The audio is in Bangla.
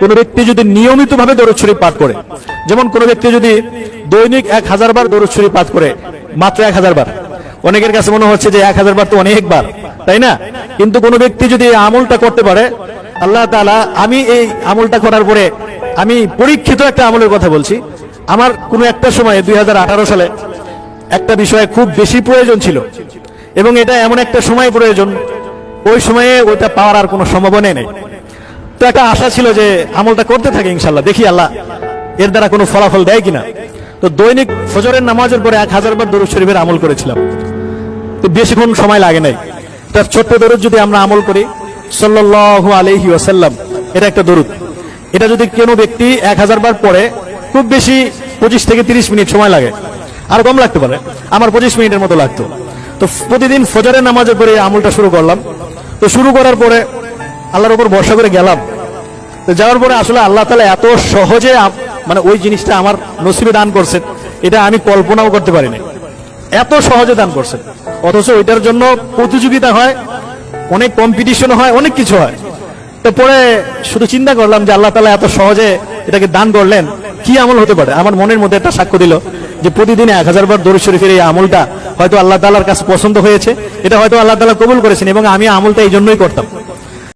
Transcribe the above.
কোনো ব্যক্তি যদি নিয়মিতভাবে দরুদ শরীফ পাঠ করে, যেমন কোনো ব্যক্তি যদি দৈনিক 1000 বার দরুদ শরীফ পাঠ করে, মাত্র 1000 বার, অনেকের কাছে মনে হচ্ছে যে 1000 বার তো অনেকবার, তাই না? কিন্তু কোনো ব্যক্তি যদি এই আমলটা করতে পারে, আল্লাহ তাআলা, আমি এই আমলটা করার পরে, আমি পরীক্ষিত একটা আমলের কথা বলছি, আমার কোনো একটা সময়ে 2018 সালে একটা বিষয়ে খুব বেশি প্রয়োজন ছিল, এবং এটা এমন একটা সময় প্রয়োজন, ওই সময়ে ওইটা পাওয়ার আর কোনো সম্ভাবনাই নেই। তো একটা আশা ছিল যে আমলটা করতে থাকি ইনশাল্লাহ, দেখি আল্লাহ এর দ্বারা কোনো ফলাফল দেয় কিনা। তো দৈনিক ফজরের নামাজের পরে 1000 বার দরুদ শরীফের আমল করেছিলাম। তো বেশিক্ষণ সময় লাগে নাই। তার ছোট্ট দরুদ যদি আমরা আমল করি, সাল্লাল্লাহু আলাইহি ওয়াসাল্লাম, এটা একটা দরুদ, এটা যদি কোনো ব্যক্তি 1000 বার পড়ে, খুব বেশি 25 থেকে 30 মিনিট সময় লাগে, আর কম লাগতে পারে, আমার 25 মিনিটের মতো লাগতো। তো প্রতিদিন ফজরের নামাজের পরে আমলটা শুরু করলাম। তো শুরু করার পরে আল্লাহর উপর ভরসা করে গেলাম। তো যাওয়ার পরে আসলে আল্লাহ তাআলা এত সহজে মানে ওই জিনিসটা আমার নসিবে দান করছেন, এটা আমি কল্পনাও করতে পারিনি, এত সহজে দান করছেন। অথচ ওইটার জন্য প্রতিযোগিতা হয়, অনেক কম্পিটিশন হয়, অনেক কিছু হয়। তো পরে শুধু চিন্তা করলাম যে আল্লাহ তাআলা এত সহজে এটাকে দান করলেন, কি আমল হতে পারে? আমার মনের মধ্যে একটা সাক্ষ্য দিল যে প্রতিদিনে 1000 বার দরুদ শরীফের এই আমলটা হয়তো আল্লাহ তাআলার কাছে পছন্দ হয়েছে, এটা হয়তো আল্লাহ তাআলা কবুল করেছেন, এবং আমি আমলটা এই জন্যই করতাম।